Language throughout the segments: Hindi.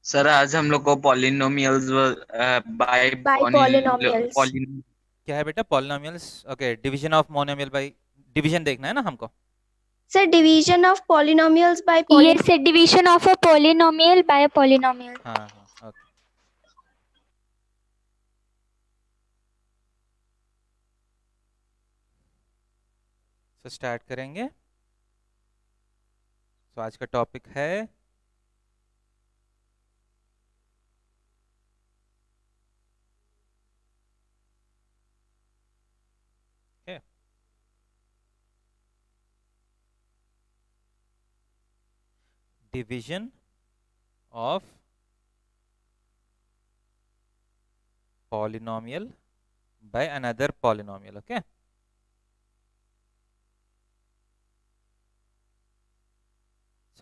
सर आज हम लोग को पॉलिनोमियल्स बाय बाय पॉलिनोमियल्स। पॉलिन क्या है बेटा? Polynomials. Okay, division of monomial by division देखना है ना हमको। Sir division of polynomials by Yes, a division of a polynomial by a polynomial. हाँ हाँ, ओके। तो स्टार्ट करेंगे। तो आज का टॉपिक है division of polynomial by another polynomial. Okay,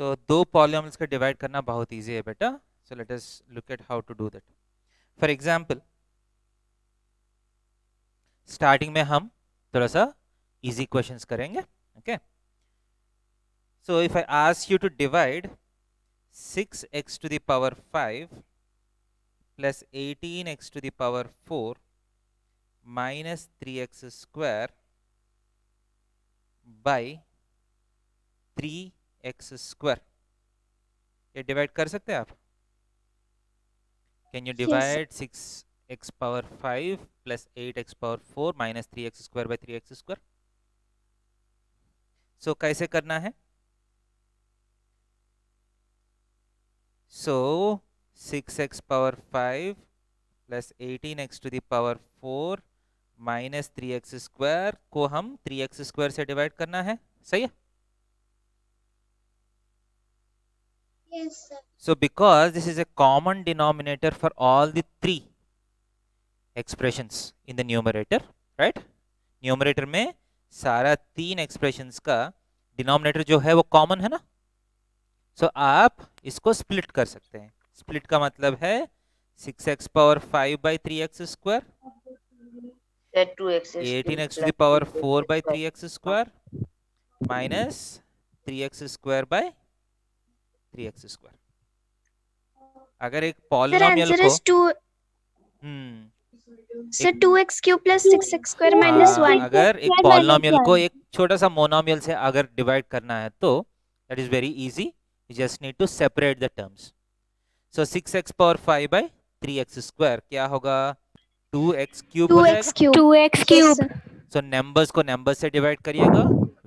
so दो पॉलिनोमियल्स का डिवाइड करना बहुत इजी है बेटा। So let us look at how to do that. For example, starting में हम थोड़ा सा इजी क्वेश्चंस करेंगे। Okay, so if I ask you to divide 6x to the power 5 plus 18x to the power 4 minus 3x square by 3x square, ये डिवाइड कर सकते हैं आप? Can you divide 6x power 5 plus 8x power 4 minus 3x square by 3x square? So कैसे करना है? So 6x power 5 plus 18x to the power 4 minus 3x square को हम 3x स्क्वायर से डिवाइड करना है, सही है? Yes, sir. So because this is a common denominator for all the three expressions in the numerator, right? Numerator में सारा तीन एक्सप्रेशंस का डिनोमिनेटर जो है वो कॉमन है ना। सो आप इसको स्प्लिट कर सकते हैं। स्प्लिट का मतलब है 6x power 5 by 3x square, 18x to the power 4 by 3x square minus 3x square by 3x square. अगर एक Sir, पॉलिनोमियल answer को is 2. Sir, एक 2x cube plus 6x square minus 1. अगर एक पॉलिनोमियल को एक छोटा सा मोनोमियल से अगर डिवाइड करना है तो that is very easy, you just need to separate the terms. So 6x power 5 by 3x square क्या होगा? 2x क्यूब हो 2x जाएगा। cube. 2x Yes, cube. sir. So numbers को नंबर से डिवाइड करिएगा,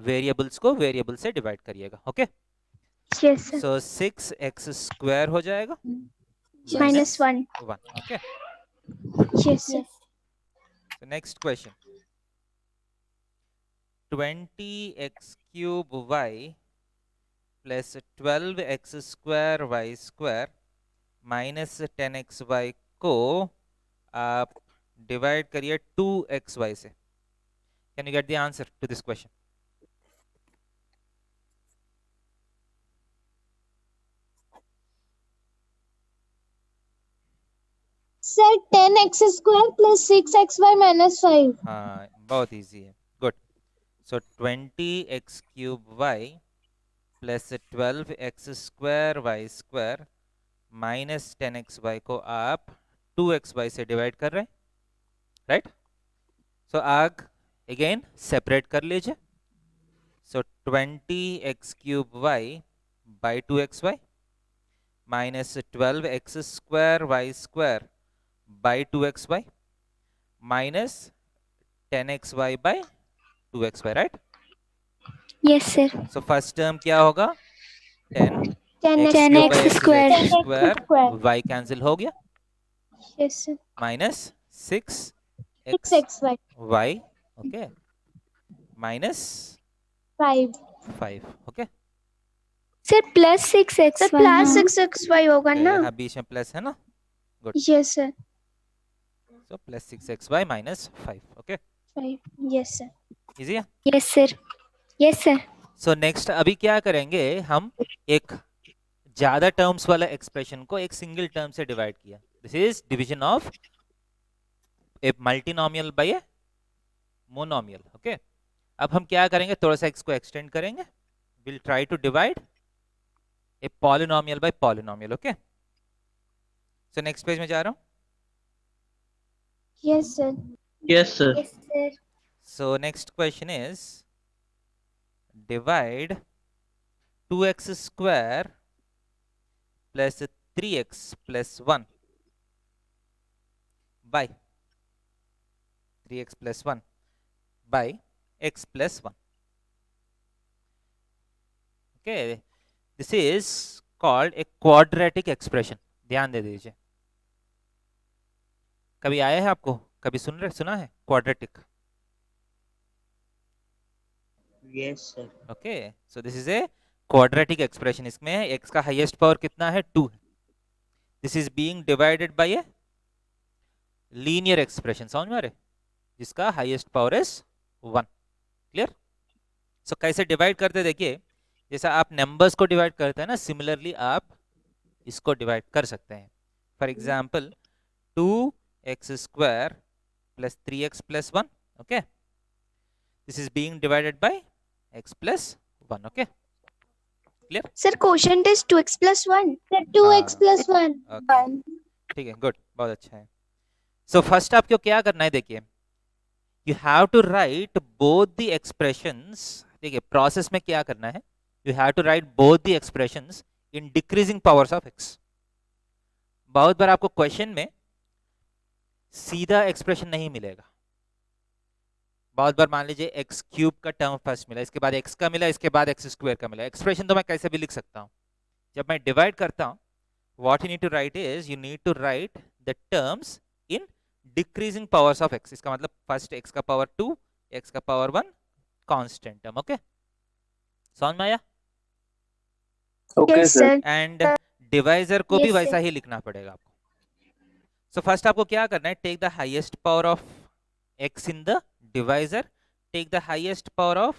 वेरिएबल्स को वेरिएबल से डिवाइड करिएगा। Okay, Yes, sir. So 6x square हो जाएगा Minus 1. 1। Okay, Yes, sir. so next question, 20x cube y plus 12x square y square minus 10x y को आप डिवाइड करिए 2x वाई से। Can you get the answer to this question? Sir, 10x square plus 6xy minus 5. हाँ, बहुत इजी है। Good. So 20x cube y plus 12x square y square minus 10x y को आप 2x वाई से डिवाइड कर रहे हैं, राइट? सो आग अगेन सेपरेट कर लीजिए। So 20x cube y by 2xy minus 12x square y square by 2xy minus 10xy by 2xy, right? Yes, sir. So first term क्या होगा? 10 10x x cube by x x square. x square, y cancel हो गया, Yes, sir. Minus 6x 6xy. y, okay, minus 5. 5। Okay, Sir, plus 6x. Sir, plus 6xy होगा ना? यहाँ बीच में प्लस है ना। Good. Yes, sir. So plus 6xy minus 5। Okay, 5. Yes, sir. Easy है। Yes, sir. Yes, sir. So next अभी क्या करेंगे, हम एक ज्यादा टर्म्स वाला एक्सप्रेशन को एक सिंगल टर्म से डिवाइड किया। This is division of a multinomial by a monomial. Okay, अब हम क्या करेंगे, थोड़ा सा इसको एक्सटेंड करेंगे। Will try to divide a polynomial by polynomial. Okay, so next page में जा रहा हूँ. Yes, sir. Yes, sir. Yes, sir. So next question is divide 2x square plus 3x plus 1 by 3x plus 1 by x plus 1. Okay, this is called a quadratic expression. ध्यान दे दीजिए. कभी आया है आपको, कभी सुना है quadratic? Yes, sir. Okay, so this is a quadratic expression. इसमें x का highest power कितना है? 2 है. This is being divided by a linear expression. समझ में आ रहे? जिसका highest power is 1. Clear? So कैसे डिवाइड करते देखिए, जैसा आप नंबर्स को डिवाइड करते हैं ना, सिमिलरली आप इसको डिवाइड कर सकते हैं. For example 2x square plus 3x plus 1. Okay, this is being divided by x plus 1. Okay, clear? Sir, quotient is 2x plus 1. Sir, 2x plus 1. ठीक है, गुड, बहुत अच्छा है. सो फर्स्ट आपको क्या करना है, देखिए, you have to write both the expressions. देखिए प्रोसेस में क्या करना है, you have to write both the expressions in decreasing powers of x. बहुत बार आपको क्वेश्चन में सीधा एक्सप्रेशन नहीं मिलेगा. बहुत बार मान लीजिए x क्यूब का टर्म फर्स्ट मिला, इसके बाद x का मिला, इसके बाद x स्क्वायर का मिला. एक्सप्रेशन तो मैं कैसे भी लिख सकता हूं. जब मैं डिवाइड करता हूं, what you need to write is you need to write the terms in decreasing powers of x. इसका मतलब फर्स्ट x का पावर 2, x का पावर 1 कांस्टेंट टर्म. ओके, समझ में आया? Okay, yes, sir. And divisor को भी Yes, वैसा sir. ही लिखना पड़ेगा आपको. सो फर्स्ट आपको क्या करना है, take the highest power of x in the divisor, take the highest power of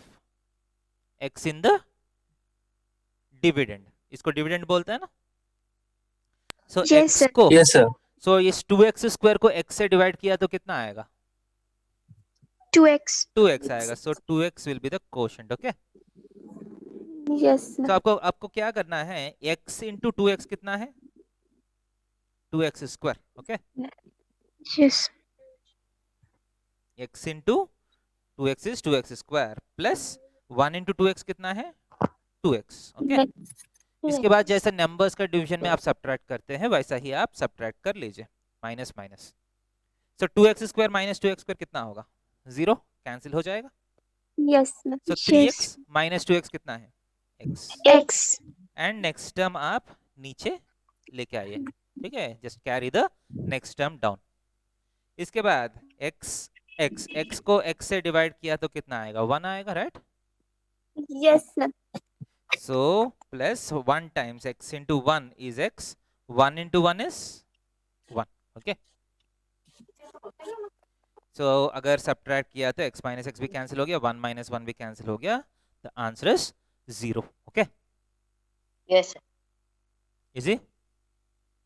x in the dividend. इसको डिविडेंड बोलते हैं ना. सो Yes, x sir. को, Yes, sir. सो इस 2x स्क्वायर को x से डिवाइड किया तो कितना आएगा? 2x. 2x आएगा. सो 2x will be the quotient. Okay, Yes, sir. तो आपको क्या करना है, x इंटू 2x कितना है? 2x square. Okay, Yes. x into 2x is 2x square plus 1 into 2x कितना है? 2x. ओके, इसके बाद जैसे नंबर्स का डिवीजन में आप सब्ट्रैक्ट करते हैं, वैसा ही आप सब्ट्रैक्ट कर लीजिए, माइनस माइनस. सो 2x square minus 2x square कितना होगा? 0, कैंसिल हो जाएगा. Yes, sir. सो 3x माइनस 2x कितना है? x. X. And next term आप नीचे लेके आइए. ठीक है, just carry the next term down. इसके बाद x को x से डिवाइड किया तो कितना आएगा? 1 आएगा, right? Yes, sir. So plus 1 times x into 1 is x, 1 into 1 is 1. Okay, so अगर सब्ट्रैक्ट किया तो x माइनस एक्स भी कैंसिल हो गया, 1 माइनस 1 भी कैंसिल हो गया. The answer is 0. Okay, Yes, sir. Easy.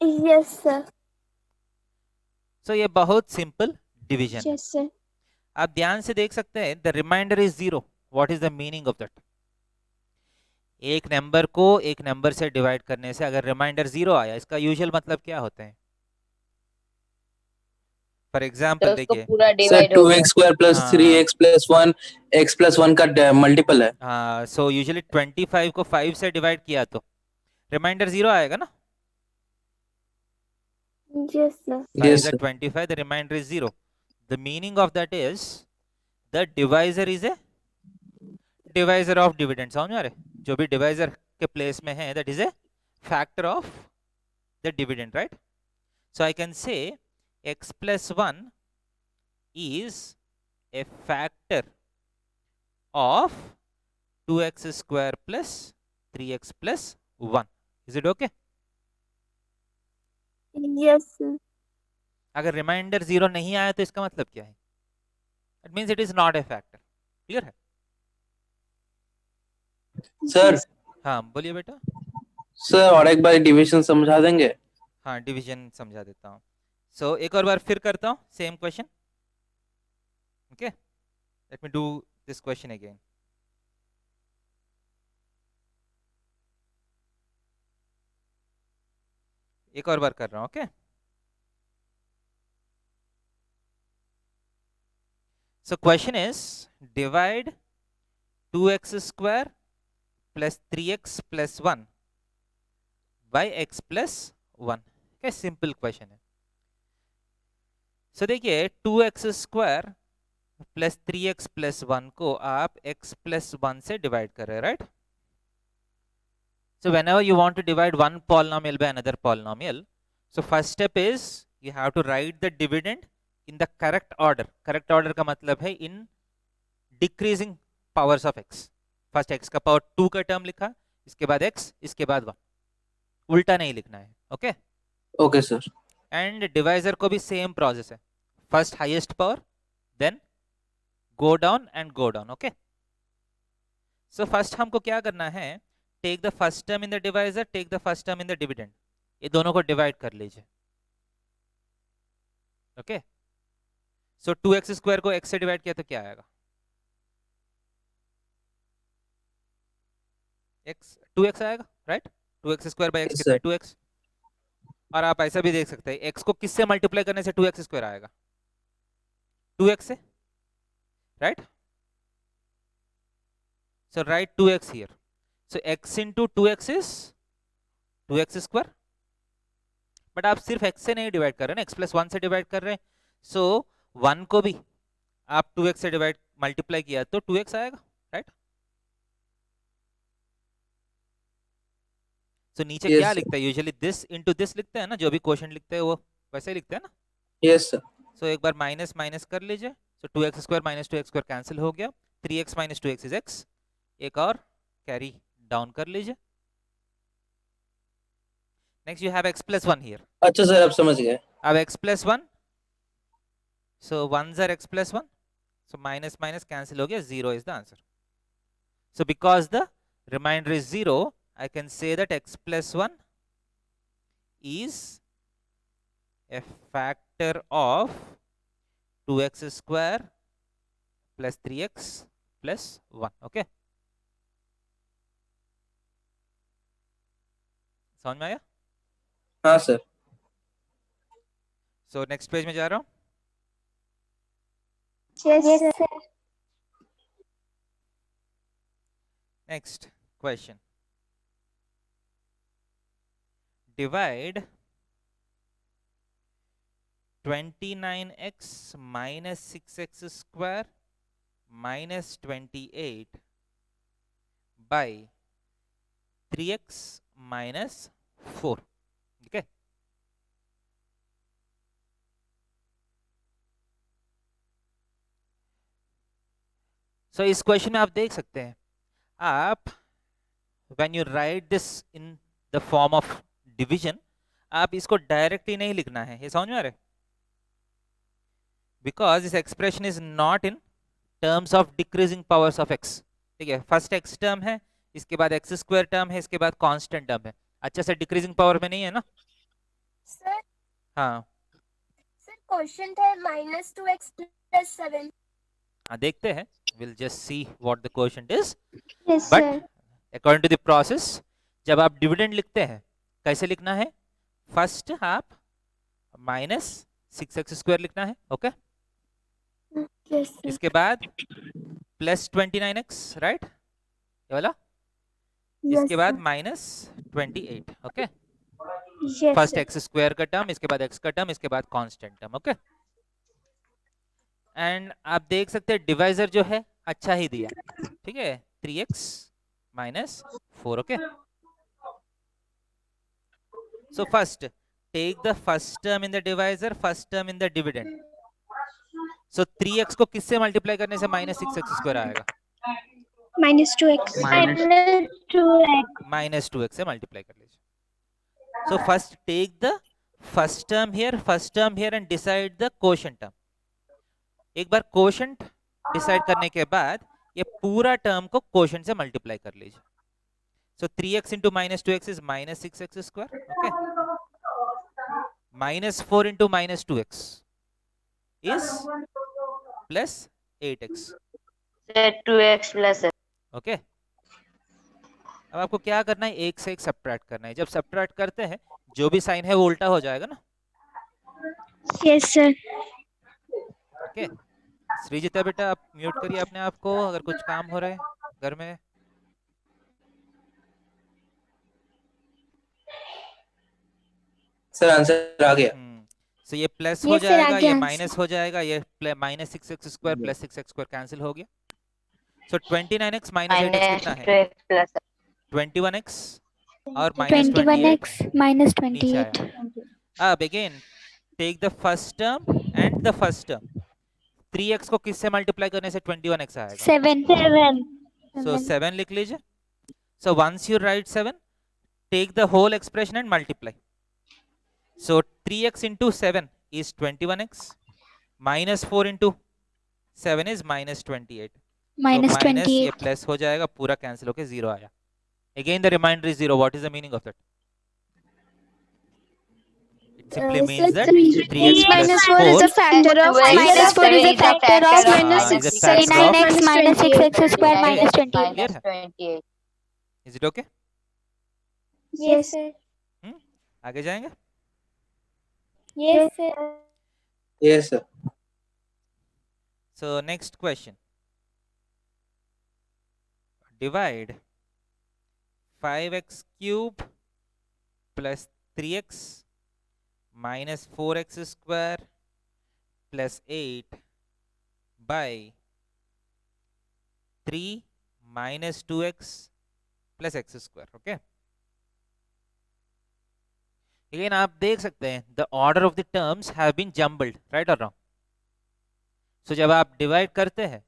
Yes, sir. So ये बहुत सिंपल डिवीजन है. Yes, sir. आप ध्यान से देख सकते हैं, the remainder is 0. What is the meaning of that? एक नंबर को एक नंबर से डिवाइड करने से अगर रिमाइंडर 0 आया, इसका यूजुअल मतलब क्या होता है? फॉर तो एग्जांपल उसको देखिए, पूरा Sir, डिवाइड हो 2x square plus हाँ. 3x plus 1, x plus 1 का मल्टीपल है. हाँ, सो यूजुअली 25 को 5 से डिवाइड किया तो रिमाइंडर 0 आएगा ना. Yes, sir. 5 Yes, is sir. 25, the remainder is 0. The meaning of that is the divisor is a divisor of dividend. समझ में आ रहे? जो भी divisor के place में है, that is a factor of the dividend, right? So I can say x plus 1 is a factor of 2x square plus 3x plus 1. Is it okay? Yes, sir. अगर रिमाइंडर 0 नहीं आया तो इसका मतलब क्या है? It means it is not a factor. Clear है? सर, हाँ बोलिए बेटा. सर और एक बार डिवीजन समझा देंगे? हाँ, डिवीजन समझा देता हूँ. सो एक और बार फिर करता हूँ same question. Okay, let me do this question again. एक और बार कर रहा हूँ. Okay, So question is divide 2x square plus 3x plus 1 by x plus 1. क्या सिंपल क्वेश्चन है. सो देखिए 2x square plus 3x plus 1 को आप x प्लस 1 से डिवाइड कर रहे हैं, right. So whenever you want to divide one polynomial by another polynomial, so first step is you have to write the dividend in the correct order. Correct order का मतलब है in decreasing powers of x. First x का पावर 2 का टर्म लिखा, इसके बाद x, इसके बाद 1. उल्टा नहीं लिखना है. Okay okay sir. And divisor को भी सेम प्रोसेस है. First highest power, then go down and go down. Okay so first हमको क्या करना है, take the first term in the divisor, take the first term in the dividend. ये दोनों को डिवाइड कर लीजिए. ओके सो 2x स्क्वायर को x से डिवाइड किया तो क्या आएगा, x 2x आएगा, right. 2x square by x कितना है, 2x. और आप ऐसा भी देख सकते हैं x को किससे मल्टीप्लाई करने से 2x स्क्वायर आएगा, 2x से, right. So right 2x here. So x into 2x is 2x square. But आप सिर्फ x से नहीं डिवाइड कर रहे हैं, x प्लस 1 से डिवाइड कर रहे हैं. सो 1 को भी आप 2x से डिवाइड मल्टीप्लाई किया तो 2x आएगा, राइट. सो नीचे Yes, क्या sir. लिखता है, यूजुअली दिस इनटू दिस लिखते हैं ना, जो भी क्वोशंट लिखते हैं वो वैसे ही लिखते हैं ना. Yes sir. सो एक बार माइनस माइनस कर लीजिए. सो 2x square minus 2x square cancel हो गया. 3x minus 2x is x. एक और कैरी डाउन कर लीजिए. Next you have x plus 1 here. अच्छा सर, अब समझ गए. अब x plus 1, so 1s are x plus 1, so minus minus cancel हो गया, 0 is the answer. So because the remainder is 0, I can say that x plus 1 is a factor of 2x square plus 3x plus 1. Okay, समझ में आया? हाँ सर. So next पेज में जा रहा हूँ. Yes, sir. Next question. Divide 29x minus 6x square minus 28 by 3x minus 4. Okay. So इस क्वेश्चन में आप देख सकते हैं, आप when you write this in the form of division, आप इसको डायरेक्टली नहीं लिखना है. ये समझ में आ रहा है? Because this expression is not in terms of decreasing powers of x. ठीक है, फर्स्ट x टर्म है, इसके बाद x स्क्वायर टर्म है, इसके बाद कांस्टेंट टर्म है. अच्छा से डिक्रीजिंग पावर में नहीं है ना. सर हाँ सर क्वेश्चन है -2x + 7. हाँ देखते हैं, will just see what the question is. Yes, but sir. According to the process, जब आप डिविडेंड लिखते हैं कैसे लिखना है, फर्स्ट आप माइनस 6x स्क्वायर लिखना है. Okay Yes, sir. इसके बाद प्लस 29x, राइट, ये वाला. Yes, इसके बाद sir. Minus 28. Okay Yes, first sir. X square का टर्म, इसके बाद x का टर्म, इसके बाद कांस्टेंट टर्म. ओके एंड आप देख सकते हैं डिवाइजर जो है अच्छा ही दिया. ठीक है, 3x minus 4. Okay so first take the first term in the divisor, first term in the dividend. so 3x को किससे मल्टीप्लाई करने से माइनस 6x स्क्वायर आएगा, -2x. माइनस 2x से मल्टीप्लाई कर लीजिए. so first take the first term here and decide the quotient term. एक बार quotient डिसाइड करने के बाद ये पूरा टर्म को quotient से मल्टीप्लाई कर लीजिए. so 3x into minus 2x is minus 6x square. okay minus 4 into minus 2x is plus 8x. Sir, 2x plus okay अब आपको क्या करना है, एक से एक सब्ट्रैक्ट करना है. जब सब्ट्रैक्ट करते हैं जो भी साइन है वो उल्टा हो जाएगा ना. Yes, sir. ओके श्रीजिता बेटा आप म्यूट करिए अपने आप को अगर कुछ काम हो रहा है घर में। सर आंसर आ गया। सो ये प्लस हो Yes, sir, जाएगा, आ ये गया माइनस हो जाएगा, ये minus 6x square plus 6x square cancel हो गया। सो 29x माइनस 8x minus कितना है? 2x plus 21x और माइनस 28 21x minus नीचे आया। 28. अब again take the first term and the first term. 3x को किससे मल्टीप्लाई करने से 21x आएगा? 7. सो 7 लिख लीजिए। So once you write 7 take the whole expression and multiply. So 3x into 7 is 21x, minus 4 into 7 is minus 28. Minus so minus 28. ये plus हो जाएगा, पूरा cancel होके 0 आया. Again the remainder is 0. What is the meaning of that? It simply means that 3x minus plus 4 is 4 a factor of Minus 4 is a factor of minus is a 6 factor of 39x minus 6x square Okay. minus 28. Clear minus है? 28. Is it okay? Yes, sir. आगे जाएंगे? Yes, sir. Yes sir. So next question. Divide 5x cube plus 3x minus 4x square plus 8 by 3 minus 2x plus x square. Okay. Again आप देख सकते हैं the order of the terms have been jumbled, right or wrong? So जब आप डिवाइड करते हैं,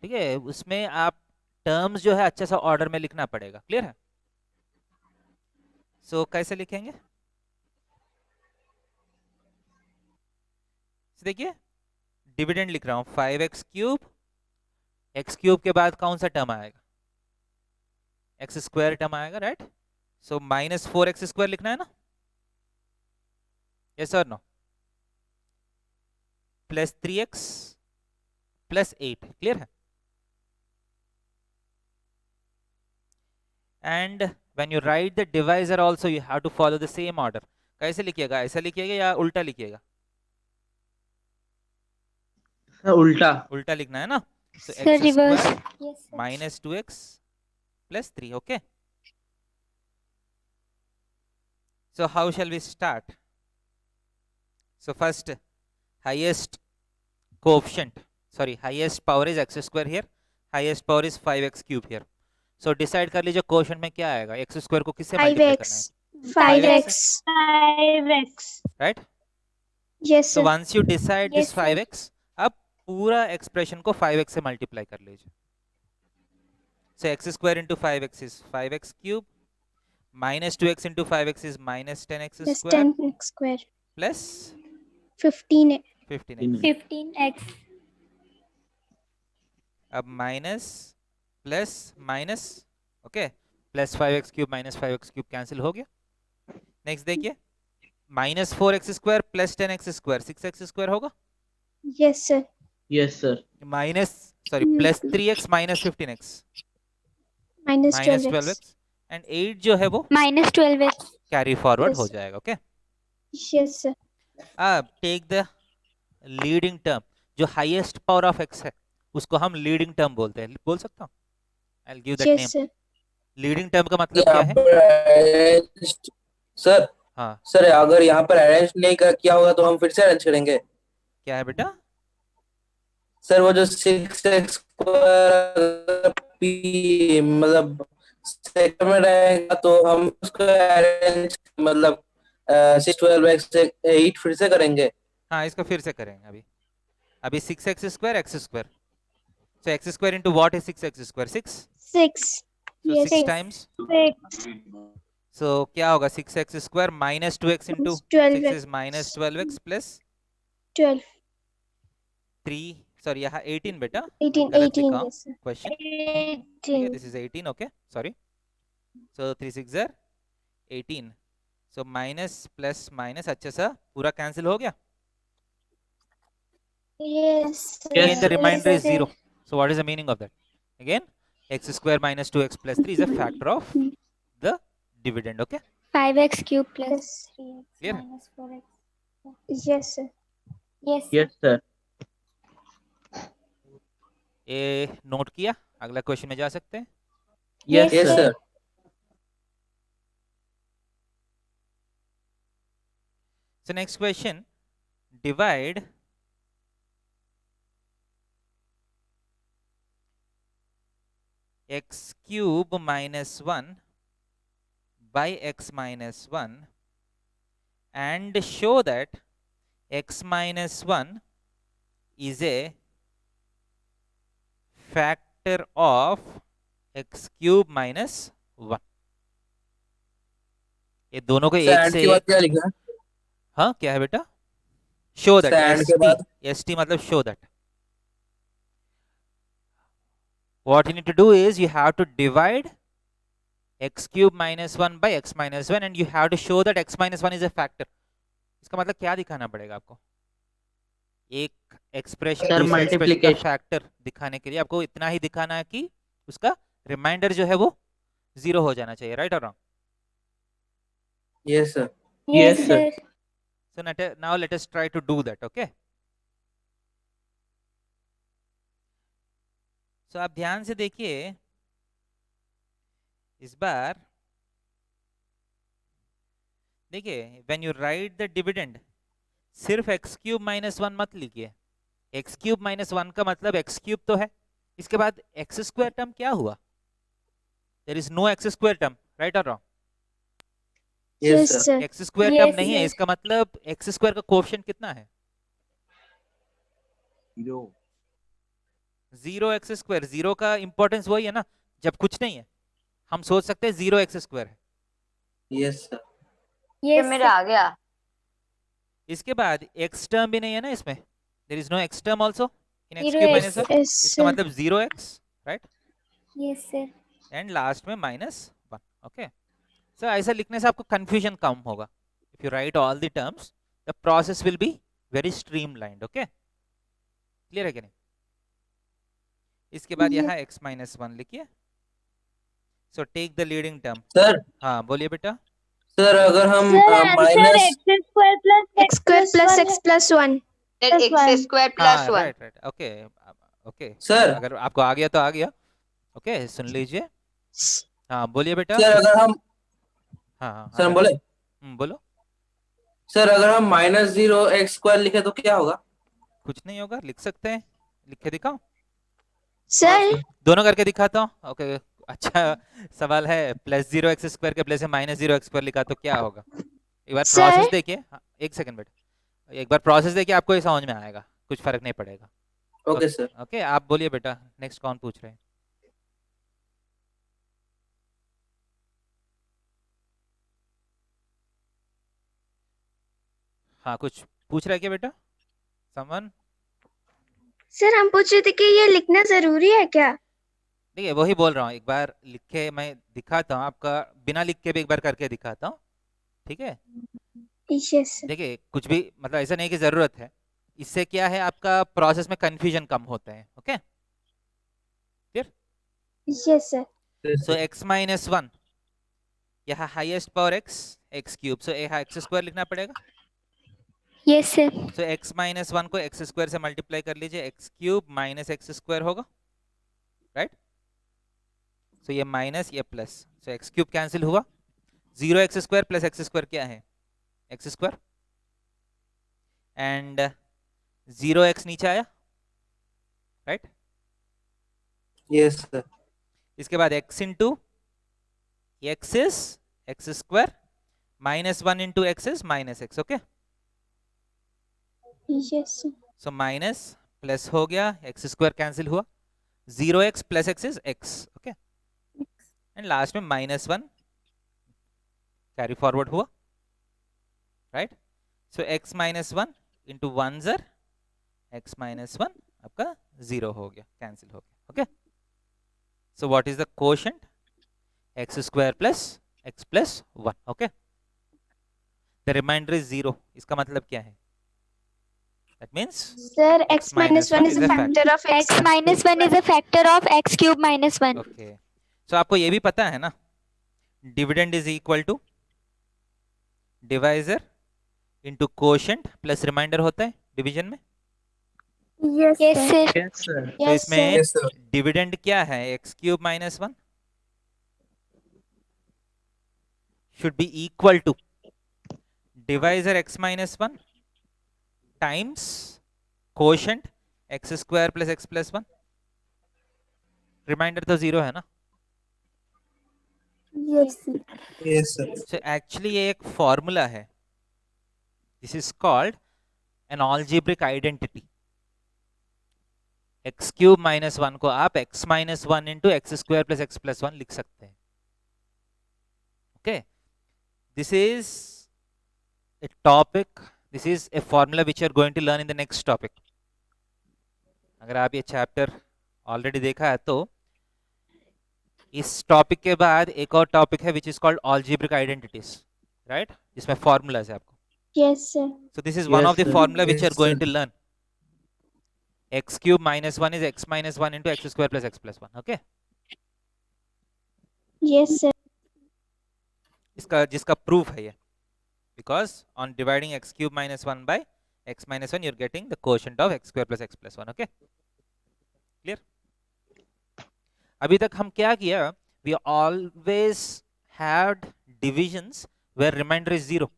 ठीक है, उसमें आप टर्म्स जो है अच्छा सा ऑर्डर में लिखना पड़ेगा। क्लियर है? सो कैसे लिखेंगे? देखिए डिविडेंड लिख रहा हूं 5x क्यूब, x क्यूब के बाद कौन सा टर्म आएगा? x स्क्वायर टर्म आएगा, right? So minus 4x square लिखना है ना? यस और no? Plus 3x plus 8। Clear है? And when you write the divisor also you have to follow the same order. कैसे लिखिएगा? ऐसा लिखिएगा या उल्टा लिखिएगा? उल्टा। उल्टा लिखना है ना? सो Sir, x reverse. Square Yes, sir. minus 2x plus 3. Okay. So how shall we start? So first highest coefficient, sorry, highest power is x square here, highest power is 5x cube here. So decide कर लीजिए कोएफिशिएंट में क्या आएगा? x स्क्वायर को किससे मल्टीप्लाई करना है? 5x. Right? Yes, So sir. once you decide this Yes, sir. 5x, अब पूरा एक्सप्रेशन को 5x से मल्टीप्लाई कर लीजिए। So x square into 5x is 5x cube, minus 2x into 5x is minus 10x Plus square 10x square. plus 15. 15x. 15x. अब minus plus minus, okay, plus 5x cube minus 5x cube cancel हो गया। नेक्स्ट देखिए minus 4x square plus 10x square 6x square होगा। Yes, sir. Yes sir. Minus sorry plus 3x minus 15x Minus minus 12x. 12x and 8 जो है वो Minus 12x. Carry forward Yes. हो जाएगा। Okay, Yes, sir. अब टेक द लीडिंग टर्म, जो हाईएस्ट पावर ऑफ x है उसको हम लीडिंग टर्म बोलते हैं। बोल सकता हूँ? I will give that Yes, name. sir. Leading term का मतलब क्या है? सर हाँ, सर अगर यहाँ पर अरेंज नहीं किया होगा तो हम फिर से अरेंज करेंगे। क्या है बेटा? सर वो जो 6x p मतलब सेकंड में रहेगा तो हम उसको अरेंज मतलब 612x से 8 फिर से करेंगे। हाँ, इसको फिर से करेंगे। अभी 6x square x square, so x square into what is 6x square? 6, 6. so Yes, 6 times, 6. so क्या होगा? 6x square minus 2x into 6 12x. is minus 12x plus 12. 3, sorry यहाँ 18 बेटा, 18. गलत 18. लिखा हूँ Yes, sir. Question. 18. this is 18, okay, sorry, so 3 6 are 18, so minus plus minus अच्छे सा पूरा कैंसिल हो गया। Yes, sir. Again the remainder is sir. 0, so what is the meaning of that? Again x square minus 2x plus 3 is a factor of the dividend. Okay, 5x cube plus 3x Clear? minus 4x. Yes, sir. Yes. Yes sir. ये नोट किया, अगला क्वेश्चन में जा सकते हैं। Yes, sir. So next question, divide x cube minus 1 by x minus 1 and show that x minus 1 is a factor of x cube minus 1। ये दोनों को Sir, एक and से के बाद एक, क्या लिखा है? हाँ क्या है बेटा, शो दैट, Sir, and के बाद एस टी मतलब show that. What you need to do is you have to divide x cube minus 1 by x minus 1 and you have to show that x minus 1 is a factor। इसका मतलब क्या दिखाना पड़ेगा आपको, एक एक्सप्रेशन Sir, दूसरे एक्सप्रेशन का multiplication। फैक्टर दिखाने के लिए आपको इतना ही दिखाना है कि उसका रिमाइंडर जो है वो 0 हो जाना चाहिए, राइट और wrong? Yes, sir. Yes, Yes, sir. sir. So now let us try to do that, okay? So आप ध्यान से देखिए, इस बार देखिए, when you write the dividend सिर्फ x क्यूब माइनस 1 मत लिखिए। x क्यूब माइनस 1 का मतलब x क्यूब तो है, इसके बाद x स्क्वायर टर्म क्या हुआ? There is no x square term, right और wrong? Yes, sir. sir. x square term Yes, नहीं है, yes. इसका मतलब x स्क्वायर का कोएफिशिएंट कितना है? 0 x स्क्वायर। 0 का इंपॉर्टेंस वही है ना, जब कुछ नहीं है हम सोच सकते हैं 0 x स्क्वायर है। Yes, sir. ये Yes, मेरा sir. आ गया। इसके बाद x टर्म भी नहीं है ना इसमें, there is no x term also in x Zero cube x, minus 1, Yes, इसका sir. मतलब 0x, right? Yes, sir. And last में -1, ओके। सो ऐसा लिखने से आपको कंफ्यूजन कम होगा। If you right all the terms the process will be very streamlined, okay? Clear है कि नहीं? इसके बाद Yes. यहाँ x minus 1 लिखिए। So take the leading term. Sir, हाँ बोलिए बेटा। sir, अगर हम Sir, answer minus x square plus X square plus x plus 1. Then Plus x one. square plus हाँ 1। Right right, okay okay. Sir, अगर आपको आ गया तो आ गया, ओके सुन लीजिए। हाँ बोलिए बेटा। sir, अगर हम हाँ हाँ sir, हम बोले बोलो। सर अगर हम -0x² लिखे तो क्या होगा? कुछ नहीं होगा, लिख सकते हैं, लिख के दिखाओ। Sir, दोनों करके दिखाता हूँ, ओके। अच्छा सवाल है, +0 x स्क्वायर के प्लेस में -0 x स्क्वायर लिखा तो क्या होगा? एक बार Sir? प्रोसेस देखिए। हाँ, एक सेकंड बेटा, एक बार प्रोसेस देखिए, आपको ये समझ में आएगा, कुछ फर्क नहीं पड़ेगा। Okay sir. ओके आप बोलिए बेटा, नेक्स्ट कौन पूछ रहे हैं? हाँ कुछ पूछ रहा है क्या बेटा समवन? सर हम पूछ रहे थे कि ये लिखना जरूरी है क्या? देखिए वही बोल रहा हूँ, एक बार लिख के मैं दिखाता हूँ, आपका बिना लिख के भी एक बार करके दिखाता हूँ, ठीक है? Yes, sir. देखिए कुछ भी मतलब ऐसा नहीं कि जरूरत है, इससे क्या है आपका प्रोसेस में कंफ्यूजन कम होते हैं, ओके? Yes, sir. सो x माइनस 1 यहाँ हाईएस्ट पावर x क्यूब, सो यहाँ x स्क्वायर लिखना पड़ेगा। Yes, sir. सो x माइनस 1 को x स्क्वायर से मल्टीप्लाई कर लीजिए, x cube minus x square होगा, राइट? सो ये माइनस ये प्लस, सो x क्यूब कैंसिल हुआ, 0x square plus x square क्या है? x स्क्वायर, एंड 0x नीचे आया, राइट? Yes sir. इसके बाद x into x is x square, -1 into x is -x, okay? Yes, sir. So minus plus हो गया, x स्क्वायर कैंसिल हुआ, 0x plus x is x, okay? And last में -1 कैरी फॉरवर्ड हुआ, राइट? सो x माइनस 1 इंटू 1 ज़र x माइनस 1 आपका 0 हो गया, कैंसिल हो गया, okay? So what is the quotient? x square plus x plus 1, okay? The remainder is 0, इसका मतलब क्या है? That means Sir, x minus 1 is a factor of X minus 1 is a factor of x cube minus 1. Okay. So आपको ये भी पता है ना, dividend is equal to divisor into quotient plus remainder होता है डिवीजन में, Yes, Yes, sir. sir. Yes, sir. तो Yes, इसमें sir. Yes, sir. डिविडेंड क्या है? X cube minus one should be equal to divisor x minus 1 times quotient x square plus x plus 1. Reminder तो जीरो है ना? Yes, sir. Yes, sir. So actually ये एक फॉर्मूला है. This is called an algebraic identity. x cube minus one को आप x minus one into x square plus x plus one लिख सकते हैं. Okay, this is a topic. This is a formula which you are going to learn in the next topic. अगर आप ये चैप्टर ऑलरेडी देखा है तो इस टॉपिक के बाद एक और टॉपिक है which is called algebraic identities, right? जिसमें formulas है आपको. Yes, sir. So this is one Yes, of the sir. formula which you are Yes, going sir. to learn. X cube minus 1 is x minus 1 into x square plus x plus 1. Okay? Yes, sir. इसका जिसका proof है ये. Because on dividing x cube minus 1 by x minus 1 you're getting the quotient of x square plus x plus 1. Okay? Clear? अभी तक हम क्या किया? We always had divisions where remainder is 0.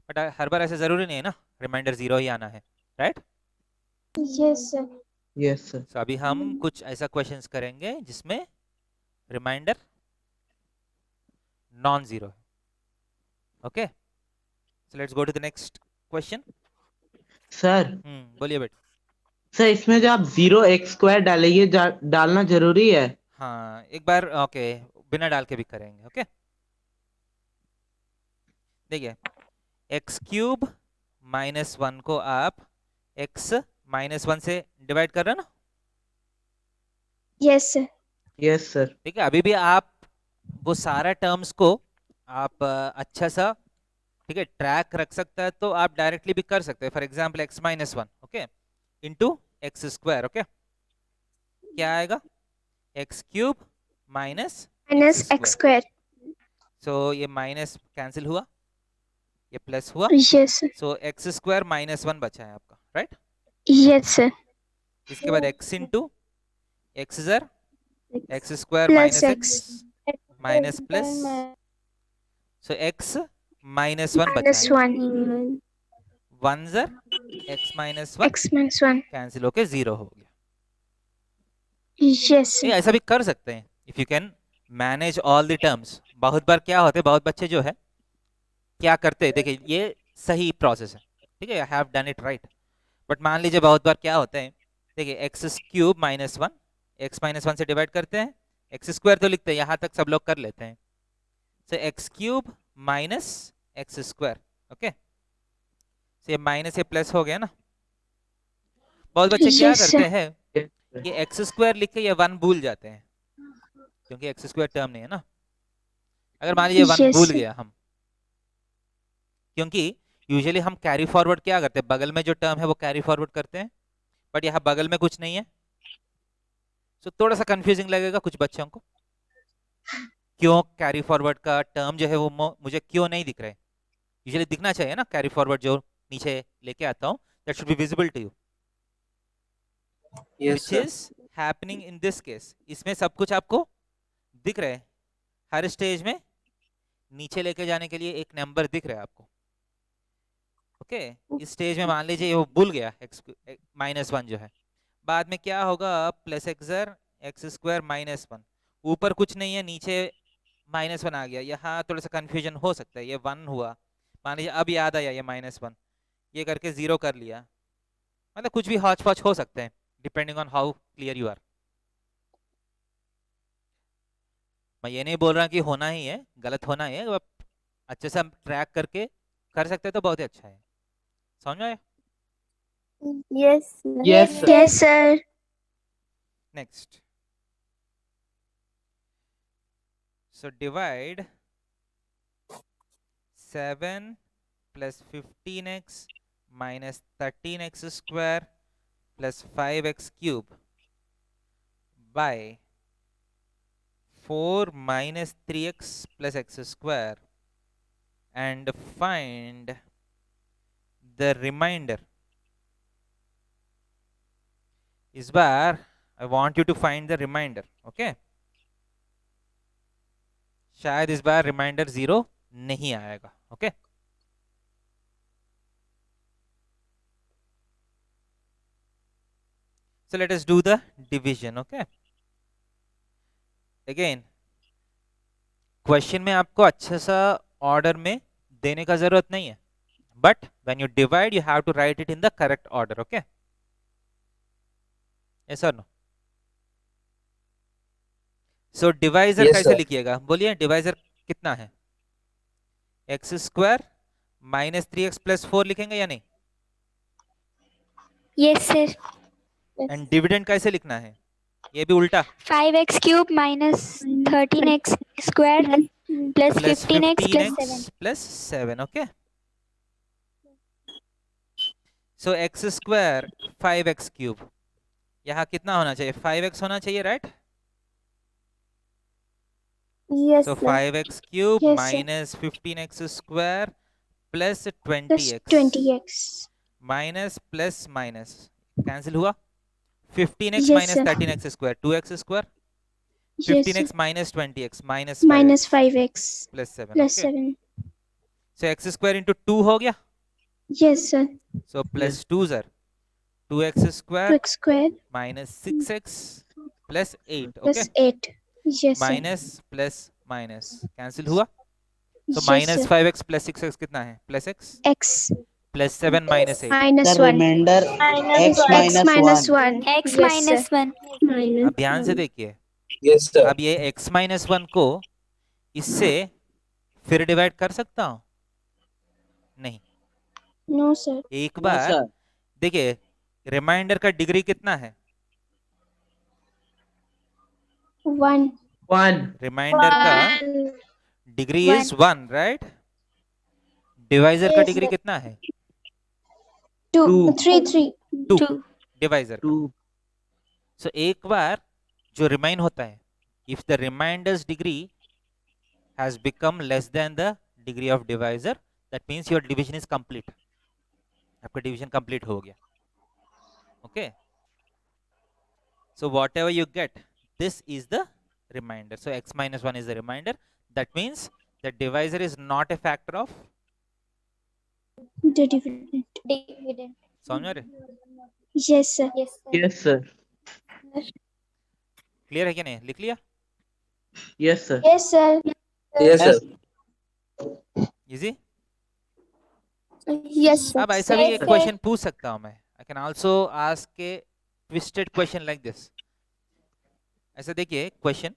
But हर बार ऐसे जरूरी नहीं है ना रिमाइंडर 0 ही आना है, right? Yes, sir. Yes, sir. So अभी हम कुछ ऐसा क्वेश्चंस करेंगे जिसमें रिमाइंडर नॉन जीरो है. Okay, so let's go to the next question. Sir बोलिए बेटा. सर इसमें जो आप 0x² डालेंगे डालना जरूरी है. हाँ एक बार ओके बिना डाल के भी करेंगे. ओके देखिए एक्स क्यूब माइनस वन को आप एक्स माइनस वन से डिवाइड कर रहे हो ना. Yes, sir. Yes sir. ठीक है, अभी भी आप वो सारा टर्म्स को आप अच्छा सा ठीक है ट्रैक रख सकता है तो आप डायरेक्टली भी कर सकते हैं. For example x minus one okay into x square. Okay क्या आएगा? X cube minus Minus x square. So ये माइनस कैंसिल हुआ, ये प्लस हुआ. Yes, sir. So x square minus one बचा है आपका, राइट? Yes, sir. इसके बाद एक्स इंटू एक्स इजर x square Plus minus x. X minus plus. So x minus one बचा Minus है. 1. वन जर x minus one X minus 1. Cancel होके जीरो हो गया. Yes, ये sir. ऐसा भी कर सकते हैं if you can manage all the terms. बहुत बार क्या होते हैं, बहुत बच्चे जो है क्या करते हैं, देखिए ये सही प्रोसेस है, ठीक है, I have done it right. But मान लीजिए बहुत बार क्या होता है, देखिए x cube minus one x minus one से डिवाइड करते हैं, एक्स स्क्वायर तो लिखते हैं, यहाँ तक सब लोग कर लेते हैं. So x cube minus x square. Okay ये माइनस ये प्लस हो गया ना. बहुत बच्चे क्या Yes, sir. करते हैं ये एक्स स्क्वायर लिख के ये वन भूल जाते हैं क्योंकि एक्स स्क्वायर टर्म नहीं है ना. अगर मान लीजिए वन Yes, भूल sir. गया हम, क्योंकि यूजुअली हम कैरी फॉरवर्ड क्या करते हैं, बगल में जो टर्म है वो कैरी फॉरवर्ड करते हैं, बट यहाँ बगल में कुछ नहीं है. सो थोड़ा सा कंफ्यूजिंग लगेगा कुछ बच्चों को, क्यों कैरी फॉरवर्ड का टर्म जो है वो मुझे क्यों नहीं दिख रहा है. यूजुअली दिखना चाहिए ना, कैरी फॉरवर्ड जो नीचे लेके आता हूँ that should be visible to you. Yes, which sir. is happening in this case. इसमें सब कुछ आपको दिख रहा है, हर स्टेज में नीचे लेके जाने के लिए एक नंबर दिख रहा है आपको. ओके इस स्टेज में मान लीजिए वो भूल गया एक्स माइनस वन जो है, बाद में क्या होगा प्लस एक्सर एक्स स्क्वायर माइनस वन. ऊपर कुछ नहीं है, नीचे माइनस वन आ गया. यहाँ थोड़ा सा कंफ्यूजन हो सकता है, ये वन हुआ मान लीजिए, अब याद आया ये माइनस वन, ये करके जीरो कर लिया. मतलब कुछ भी हौच पौच हो सकते हैं depending on how clear you are. मैं ये नहीं बोल रहा कि होना ही है, गलत होना ही है, आप अच्छे से ट्रैक करके कर सकते हैं तो बहुत ही अच्छा है. समझ में आया? Yes, sir. Yes, sir. Yes, sir. Next. So divide 7 plus 15x minus 13x square plus 5x cube by 4 minus 3x plus x square and find the remainder. इस बार I want you to find the remainder. Okay, शायद इस बार रिमाइंडर 0 नहीं आएगा. Okay, so let us do the division. Okay, again question में आपको अच्छा सा ऑर्डर में देने का जरूरत नहीं है, but when you divide you have to write it in the correct order. Okay, yes और नो? सो डिवाइजर Yes, कैसे sir. लिखिएगा, बोलिए. डिवाइजर कितना है? X square minus 3x plus 4 लिखेंगे या नहीं? Yes, sir. एंड डिविडेंड कैसे लिखना है? ये भी उल्टा. 5x cube minus 13x square plus plus 15x plus 7. 15x plus 7. Okay, so x square 5x cube, यहाँ कितना होना चाहिए? 5x होना चाहिए, right? Yes, So sir. 5x cube Yes, sir. minus 15x square plus Plus 20x 20x. minus plus minus cancel हुआ. 15x Yes, minus sir. 13x square 2x square. Yes, sir. 15x minus 20x minus Minus 5x 5x plus 7. plus Okay. 7. So x square into 2 हो गया. Yes, sir. So plus 2s are 2x square 2x square minus 6x plus 8. plus Okay. 8. Yes, sir. Minus plus minus cancel हुआ. So Yes, minus sir. 5x plus 6x कितना है? Plus x X plus 7 minus 8. minus The 1. remainder x X minus minus 1. X Yes, minus sir. 1. अब ध्यान से देखिए. Yes, sir. अब ये x माइनस 1 को इससे फिर डिवाइड कर सकता हूँ? नहीं. No, sir. एक No, बार sir. देखिए, रिमाइंडर का डिग्री कितना है? 1. 1. रिमाइंडर का डिग्री इज 1, राइट? डिवाइजर का Yes, डिग्री sir. कितना है? 2. Two. 3. 2 डिवाइजर का. 2. सो एक बार जो रिमाइन होता है, if the remainder's degree has become less than the degree of divisor, that means your division is complete. आपका डिवीजन कंप्लीट हो गया. Okay, so whatever you get, this is the remainder. So x minus 1 is the remainder. That means the divisor is not a factor of. The dividend. Dividend. समझ में आ रहे? Yes, sir. Yes, sir. Yes, sir. Clear है कि नहीं? लिख लिया? Yes, sir. Yes, sir. Yes, sir. Easy. Yes, sir. अब ऐसा भी Yes, एक sir. क्वेश्चन पूछ सकता हूं मैं. I can also ask A twisted question like this. ऐसा देखिए question,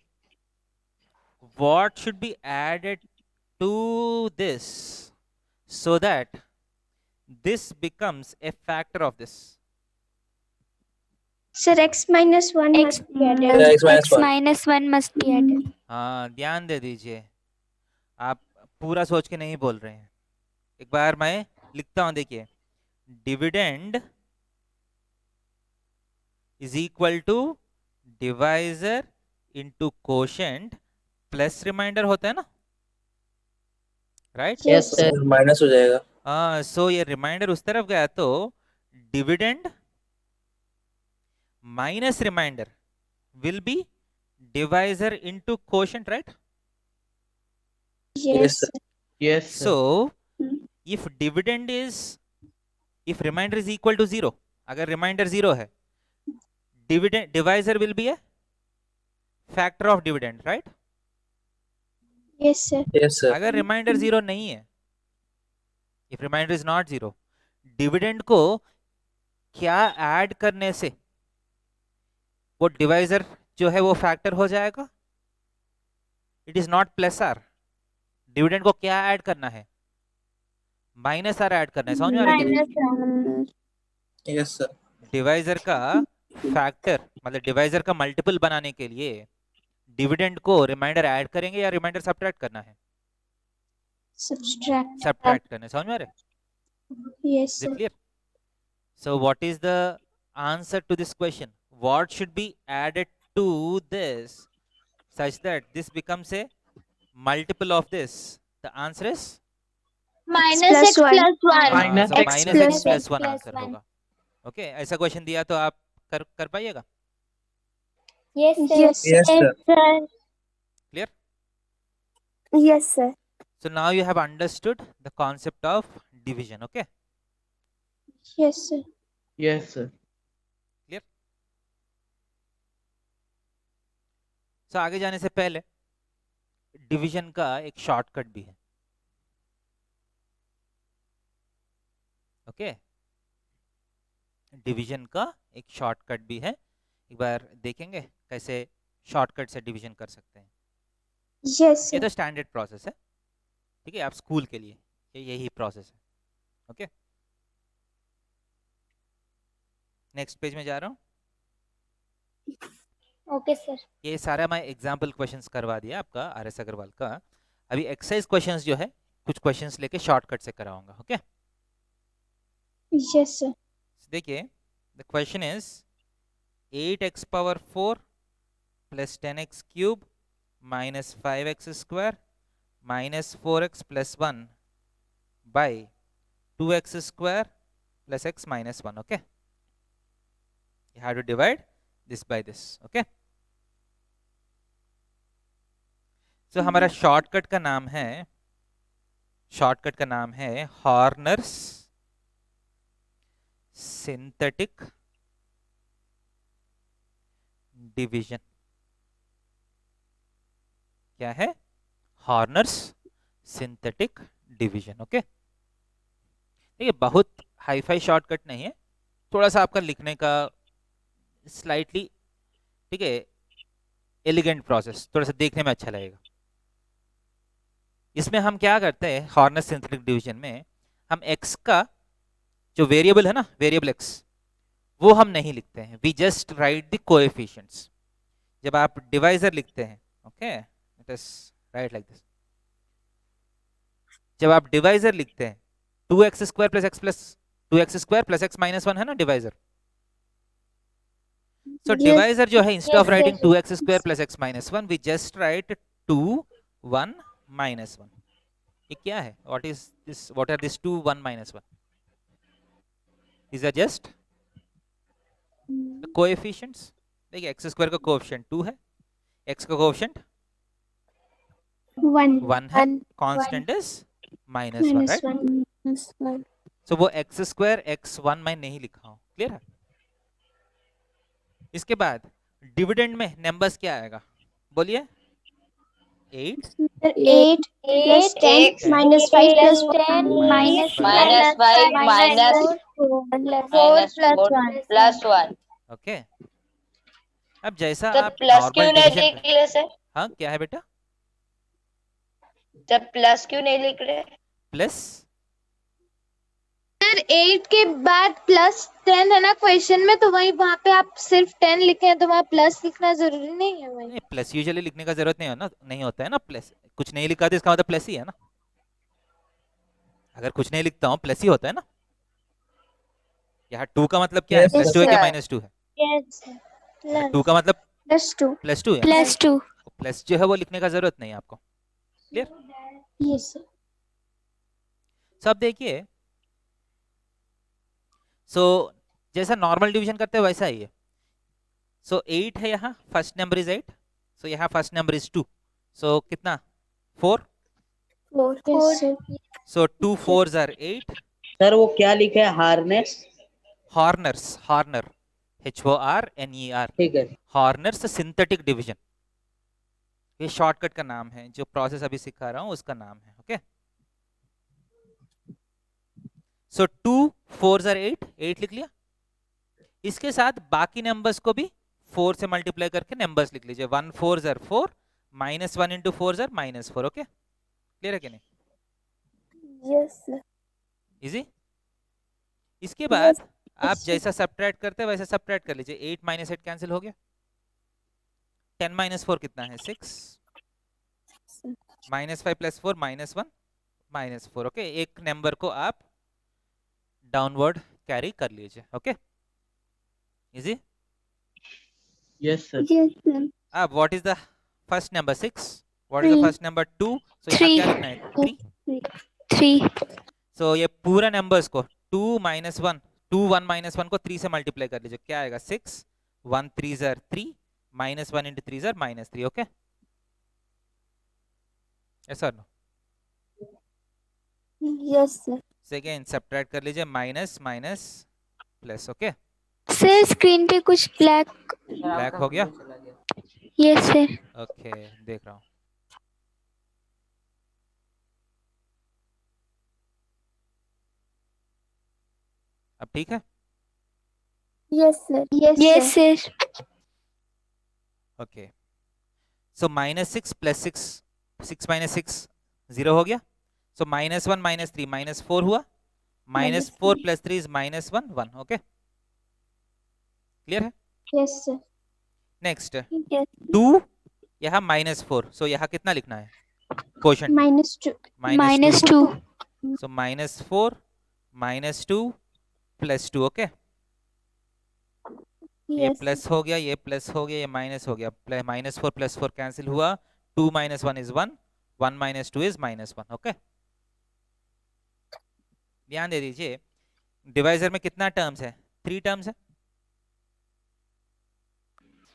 what should be added to this so that this becomes a factor of this? Sir, x minus 1 X, must be added. Yeah, X minus X 1. minus 1 must be added. हाँ, ध्यान दे दीजिए. आप पूरा सोच के नहीं बोल रहे हैं. एक बार मैं लिखता हूं, देखिए. Dividend is equal to divisor into quotient plus remainder होता है ना, राइट? Yes, sir. माइनस हो जाएगा. हाँ, सो ये रिमाइंडर उस तरफ गया तो dividend minus remainder will be divisor into quotient, right? Yes, sir. sir. Yes, sir. So if dividend is, if remainder is equal to 0, अगर remainder 0 है, dividend divisor will be a factor of dividend, right? Yes, sir. Yes, sir. अगर remainder 0 नहीं है, if remainder is not 0, dividend को क्या add करने से वो divisor जो है वो factor हो जाएगा? It is not plus r. Dividend को क्या ऐड करना है? माइनस आर ऐड करना है. समझ में आ रही है? Yes, sir. डिवाइजर का फैक्टर मतलब डिवाइजर का मल्टीपल बनाने के लिए डिविडेंड को रिमाइंडर ऐड करेंगे या रिमाइंडर सब्ट्रैक्ट करना है? Subtract. सब्ट्रैक्ट करना है. समझ में आ रहा है? Yes, Is sir. it clear? So what is the answer to this question? What should be added to this such that this becomes a multiple of this? The answer is Minus Plus x one. plus 1. Minus so x minus x plus plus 1 plus answer one. होगा. ओके, ऐसा क्वेश्चन दिया तो आप कर पाइएगा? Yes, sir. Yes, Yes, sir. sir. Clear? Yes, sir. So now you have understood the concept of division. Okay. Yes, sir. Yes, sir. So आगे जाने से पहले डिवीजन का एक शॉर्टकट भी है. ओके, डिवीजन का एक शॉर्टकट भी है. एक बार देखेंगे कैसे शॉर्टकट से डिवीजन कर सकते हैं. Yes, ये sir. तो स्टैंडर्ड प्रोसेस है, ठीक है, आप स्कूल के लिए यही प्रोसेस है. ओके, नेक्स्ट पेज में जा रहा हूँ. Okay, sir. ये सारा मैं एग्जाम्पल क्वेश्चंस करवा दिया आपका आर.एस. अग्रवाल का. अभी एक्सरसाइज क्वेश्चंस जो है कुछ क्वेश्चंस लेके शॉर्टकट से कराऊंगा. Okay, Yes, sir. देखिए the question is 8x power 4 plus 10x cube minus 5x square minus 4x plus 1 by 2x square plus x minus 1. Okay, you have to divide this by this. okay, so हमारा शॉर्टकट का नाम है हॉर्नर्स सिंथेटिक डिवीजन. क्या है? Horner's synthetic division. ओके, देखिए बहुत हाईफाई शॉर्टकट नहीं है, थोड़ा सा आपका लिखने का स्लाइटली, ठीक है, एलिगेंट प्रोसेस, थोड़ा सा देखने में अच्छा लगेगा. इसमें हम क्या करते हैं हॉर्नर्स सिंथेटिक डिवीजन में, हम x का जो वेरिएबल है ना, वेरिएबल x, वो हम नहीं लिखते हैं. We just write the coefficients. जब आप डिवाइजर लिखते हैं, okay, let us write like this. जब आप डिवाइजर लिखते हैं 2x square plus x plus 2x square plus x minus 1 है ना डिवाइजर. So Yes. divisor जो है, instead of Yes, writing yes. 2x square plus x minus 1, we just write 2 1 minus 1. ये क्या है? What is this? What are these 2 1 minus 1? These are just the coefficients. देखिए x square का coefficient 2 है, x का coefficient 1 है, constant is minus 1, right? Minus 1. So वो x square x1 मैं नहीं लिखा हूँ. क्लियर है? इसके बाद डिविडेंड में नंबर्स क्या आएगा? बोलिए. 8 8 plus 10 X minus 5 plus 10 minus minus 5 minus 4 minus 4 plus 1. Okay, अब जैसा तब आप प्लस क्यों नॉर्मल नहीं डिवीजन, लिख रहे सर? हाँ क्या है बेटा? तब प्लस क्यों नहीं लिख रहे? प्लस 8 के बाद प्लस 10 है ना क्वेश्चन में, तो वही वहाँ पे आप सिर्फ 10 लिखे हैं, तो वहाँ प्लस लिखना जरूरी नहीं है वही. नहीं, प्लस यूजुअली लिखने का जरूरत नहीं है ना, नहीं होता है ना प्लस. कुछ नहीं लिखा तो इसका मतलब प्लस ही है ना. अगर कुछ नहीं लिखता हूँ प्लस ही होता है ना. यहाँ 2 का मतलब क्या है? Yes, प्लस 2 है क्या sir. माइनस 2 है? Yes. 2 का मतलब Plus 2. प्लस 2 है. plus 2. प्लस जो है वो लिखने का जरूरत नहीं है आपको. Yes, sir. सब देखिए, सो जैसा नॉर्मल डिवीजन करते हैं वैसा ही है. सो 8 है यहाँ, फर्स्ट नंबर इज 8, सो यहाँ फर्स्ट नंबर इज 2, सो कितना? 4. 4. Yes, sir. So 2 4s are 8. Sir वो क्या लिखा है? हार्नेस. हॉर्नर्स, हॉर्नर HORNER, ठीक है. Horner's synthetic division. ये शॉर्टकट का नाम है, जो प्रोसेस अभी सिखा रहा हूँ उसका नाम है. ओके, सो 2 4s are 8, 8 लिख लिया. इसके साथ बाकी नंबर्स को भी 4 से मल्टीप्लाई करके नंबर्स लिख लीजिए. 1 4s are 4, minus 1 into 4s are minus 4. Okay, clear है कि नहीं? Yes, sir. इजी. इसके बाद आप जैसा सब्ट्रैक्ट करते हैं वैसा सब्ट्रैक्ट कर लीजिए. 8 माइनस 8 कैंसिल हो गया. 10 माइनस 4 कितना है? 6. Minus 5 plus 4 minus 1 minus 4. Okay, एक नंबर को आप डाउनवर्ड कैरी कर लीजिए. Okay, easy. Yes, sir. Yes, sir. अब what is the first number? 6. What is the 3. First number? 2. सो यहाँ 3. क्या लिखना है? 3. 3. सो ये पूरा नंबर्स को 2 माइनस 1, 2 1 माइनस 1 को 3 से मल्टीप्लाई कर लीजिए, क्या आएगा 6, 1 3 ज़र 3, माइनस 1 इंटू 3 ज़र माइनस 3, ओके ऐसा no Yes, sir. Second subtract कर लीजिए, minus minus plus, okay sir screen पे कुछ ब्लैक ब्लैक हो गया, यस सर ओके देख रहा हूँ। अब ठीक है, Yes, sir. Yes sir okay so minus 6 plus 6, 6 minus 6 0 हो गया, सो माइनस 1 माइनस 3 माइनस 4 हुआ, minus 4 plus 3 is minus 1 1, okay clear है। Yes, sir. Next Yes. 2 यहाँ माइनस 4, सो यहाँ कितना लिखना है quotient -2. Minus 2 so minus 4 minus 2 plus 2, okay ये Yes. प्लस हो गया, ये प्लस हो गया, ये माइनस हो गया, माइनस 4 प्लस 4 कैंसिल हुआ, 2 minus 1 is 1, 1 minus 2 is minus 1, okay ध्यान दे दीजिए डिवाइजर में कितना टर्म्स है, 3 टर्म्स है।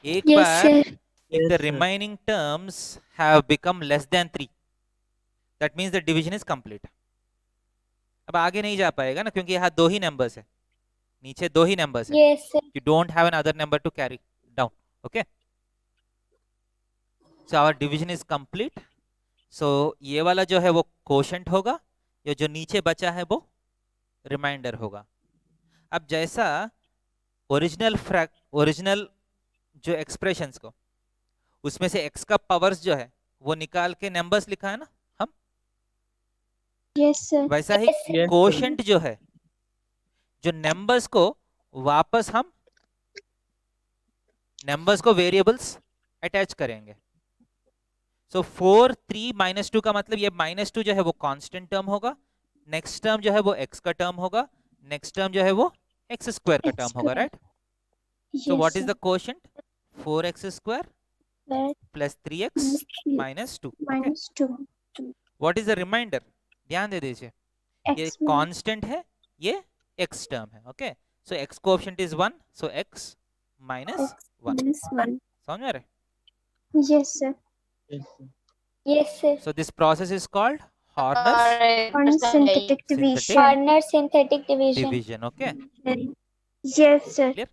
एक yes bar sir if the remaining terms have become less than 3, that means the division is complete। अब आगे नहीं जा पाएगा ना, क्योंकि यहाँ 2 ही नंबर्स है, नीचे 2 ही नंबर्स है, yes sir you don't have another number to carry down, okay so our division is complete। so ये वाला जो है वो quotient होगा, ये जो नीचे बचा है वो रिमाइंडर होगा। अब जैसा ओरिजिनल जो एक्सप्रेशंस को, उसमें से x का पावर्स जो है वो निकाल के नंबर्स लिखा है ना हम, Yes, sir. वैसा ही कोशेंट जो है, जो नंबर्स को वापस हम नंबर्स को वेरिएबल्स अटैच करेंगे। सो 4 3 माइनस 2 का मतलब ये माइनस 2 जो है वो कांस्टेंट टर्म होगा, नेक्स्ट टर्म जो है वो x का टर्म होगा, नेक्स्ट टर्म जो है वो x स्क्वायर का टर्म होगा, right. So what is the quotient, 4x square plus 3x minus 2, -2. What is the remainder, ध्यान दे दीजिए ये X minus. कांस्टेंट है, ये x टर्म है, okay so x coefficient is 1, so x minus 1, समझ में आ रहा है। Yes, sir. Yes sir So this process is called Horner's On synthetic division. synthetic corner synthetic division division, okay Yes, sir. clear।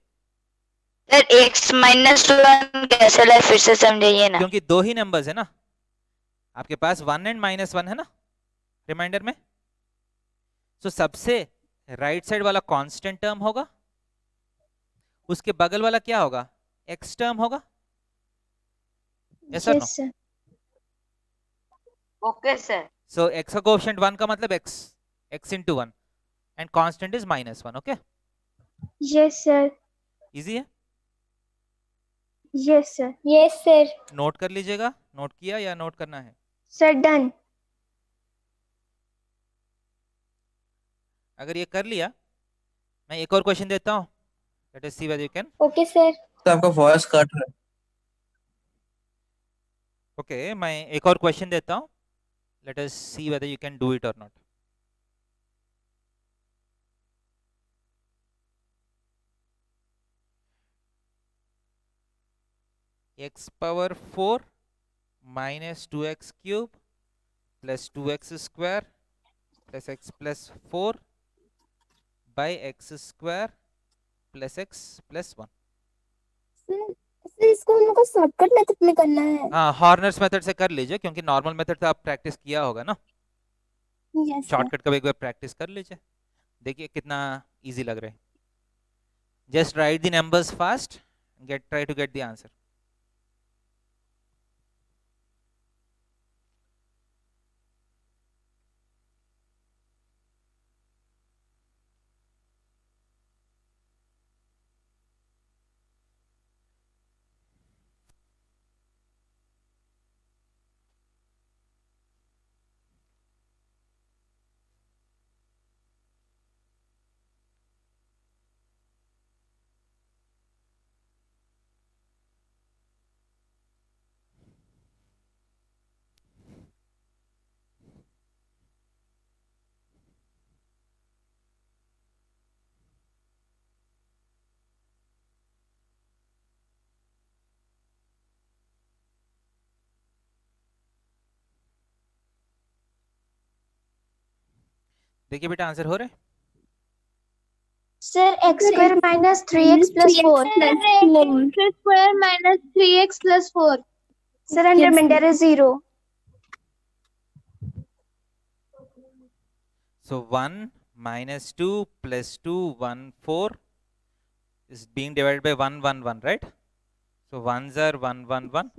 Sir x minus 1 कैसे है, फिर से समझाइए ना। क्योंकि 2 ही नंबर्स है ना आपके पास, 1 एंड माइनस 1 है ना रिमाइंडर में, सो सबसे राइट साइड वाला कांस्टेंट टर्म होगा, उसके बगल वाला क्या होगा, x टर्म होगा, yes or no? Yes, sir. Okay sir. So x का कोएफिशिएंट 1 का मतलब x into 1 and constant is -1, okay Yes, sir. Easy है, Yes, sir. Yes sir note कर लीजिएगा, नोट किया या नोट करना है। Sir, done. अगर ये कर लिया, मैं एक और क्वेश्चन देता हूँ, let us see whether you can, okay sir तो आपका वॉइस कट रहा है। ओके मैं एक और क्वेश्चन देता हूँ, let us see whether you can do it और not. x power 4 minus 2x cube plus 2x square plus x plus 4 by x square plus x plus 1। Sir इसको उनको शॉर्टकट मेथड में करना है। हाँ हॉर्नर्स मेथड से कर लीजिए, क्योंकि नॉर्मल मेथड तो आप प्रैक्टिस किया होगा ना, यस सर। शॉर्टकट का भी एक बार प्रैक्टिस कर लीजिए, देखिए कितना इजी लग रहा है। Just write the numbers fast, try to get the answer. देखिए बेटा आंसर हो रहे हैं? Sir x square minus 3x plus 4. x square minus 3x plus 4. Sir, under min there is 0. So 1 minus 2 plus 2 1 4 is being divided by 1 1 1, right? So 1s are 1 1 1,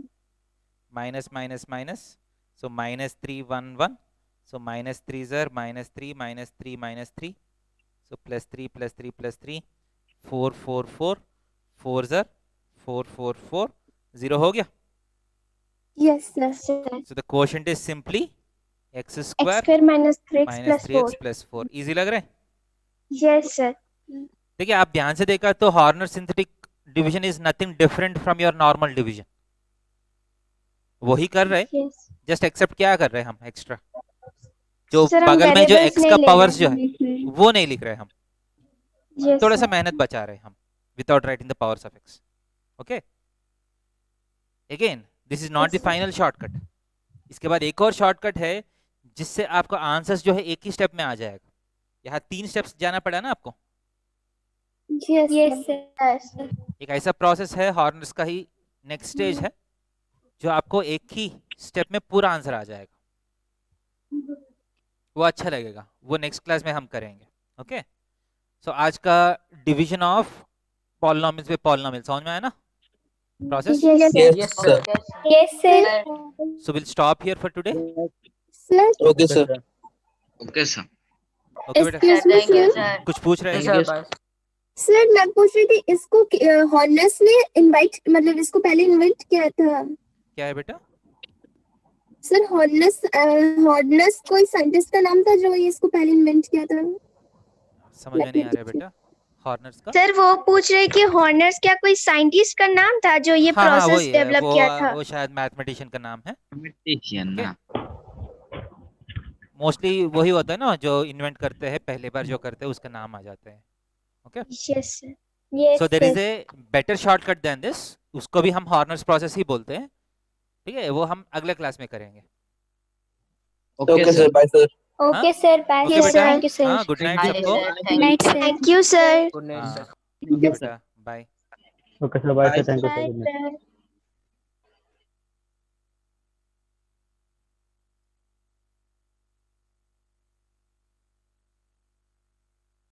minus minus minus, so minus 3 1 1, so minus 3s are minus 3 minus 3 minus 3, so plus 3 plus 3 plus 3, 4 4 4, 4s are 4 4 4, 0 हो गया. Yes, sir. So the quotient is simply x x square square minus 3x minus plus 4. 3x plus 4. Easy लग रहा है? Yes, sir. देखिए आप ध्यान से देखा तो Horner synthetic division is nothing different from your normal division. वही कर रहे, Yes. जस्ट एक्सेप्ट क्या कर रहे हैं हम एक्स्ट्रा, जो Sir, हम बगल में जो variables x नहीं का ले पावर्स रहे जो है वो नहीं लिख रहे हम. Yes, थोड़ा sir. सा मेहनत बचा रहे हम without writing the powers of x. Okay, again this is not the final shortcut. इसके बाद एक और शॉर्टकट है जिससे आपका आंसर्स जो है एक ही स्टेप में आ जाएगा. यहाँ 3 स्टेप्स जाना पड़ा ना आपको. Yes, Yes, sir. sir. एक ऐसा प्रोसेस है हॉर्नर्स का ही नेक्स्ट स्टेज है जो आपको एक ही स्टेप में पूरा आंसर आ जाएगा. वो अच्छा लगेगा, वो नेक्स्ट क्लास में हम करेंगे. ओके, सो आज का डिवीजन ऑफ पॉलिनोमियल्स पे पॉलिनोमियल समझ में आया ना process? Yes, sir. Yes, sir. Yes, sir. So we'll stop here for today. Sir, Okay, sir. Okay sir. Okay बेटा, excuse me, sir. कुछ पूछ रहे हैं? सर मैं पूछ रही थी इसको हॉर्नर्स ने इनवाइट मतलब इसको पहले इनवाइट किया था. क्या है बेटा? सर हॉर्नर्स कोई साइंटिस्ट का नाम था जो ये इसको पहले इन्वेंट किया था. समझ में नहीं आ रहा है बेटा हॉर्नर्स का. सर वो पूछ रहे कि हॉर्नर्स क्या कोई साइंटिस्ट का नाम था जो ये हाँ हाँ प्रोसेस वही है, डेवलप किया था. वो शायद मैथमेटिशियन का नाम है. मैथमेटिशियन ना. मोस्टली वही होता है ना जो इन्वेंट करते हैं, पहली बार जो करते हैं उसका नाम आ जाता है. Okay, Yes, sir. Yes, so there is sir. A better shortcut than this. उसको भी हम हॉर्नर्स प्रोसेस ही बोलते हैं. ठीक है, वो हम अगले क्लास में करेंगे. Okay, sir. Bye, sir. Okay, sir. Bye. Okay Yes, बेटा, sir. Thank you, sir. हाँ गुड नाइट सबको. Night, sir. Thank you, sir. हाँ, ओके बेटा, bye. Okay, sir. Bye, sir. Thank you, sir. Bye, Good night. sir.